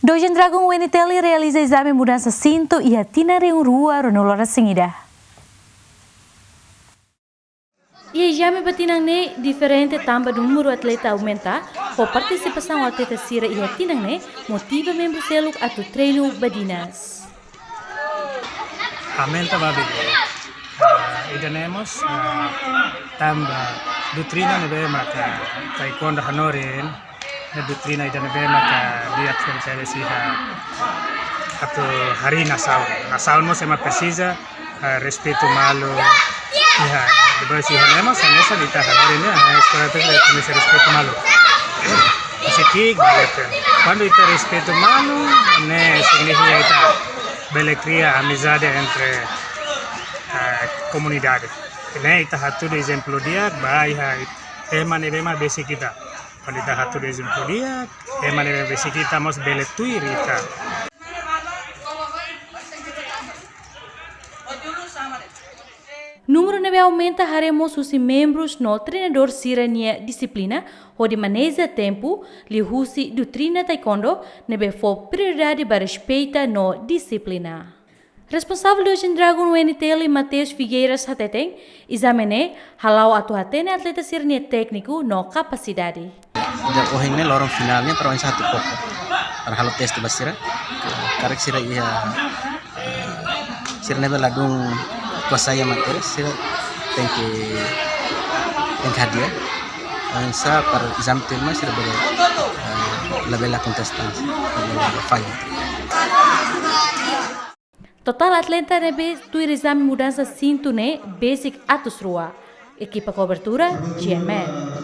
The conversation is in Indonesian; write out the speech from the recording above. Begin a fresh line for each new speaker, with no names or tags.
Dojen Dragon UNITELI realiza exame mudança cinto e atina em rua Ronaldo Singida. E exame batinang ne diferente tamba do número atleta aumenta, por participação atleta sira e atinang ne motiva membro seluk atau treino badinas.
Aumenta babi. Idanemos tamba doutrina nebe maka taekwondo hanorin na doutrina idanebe maka lihat konsep siha atau hari nasaun mo sama precisa respeto malo ya depois siha nemos nessa dita hanorin ya sekolah tu comece respeto malo así que quando ita respeto malo ne significa ita bela cria amizade entre comunidade. Né, ita hatu de exemplo dia, baik tema nebema besi kita. Kalau ita hatu de exemplo dia, tema nebema besi kita mos beletui rita.
Número neve aumenta haremos os membros no treinador sirania disciplina, onde maneja tempo, li husi doutrina taekwondo, nebe for prioridade para respeita no disciplina. Responsável do Dragon UNITELI Mateus Figueiras Hateteng, examine halau atu hatene atleta sirnia técnico no capacidade.
O hingga lorong finalnya terus satu pokok. Para halo tes tu basira, karek sira ia sira nebe ladung kuasa ya Mateus sira tengke hadiah. Sa para exam tema sira bele labela contestante, falha.
Total atleta nebe tu exame mudança cinto ne basic atus rua. Equipa cobertura GMN.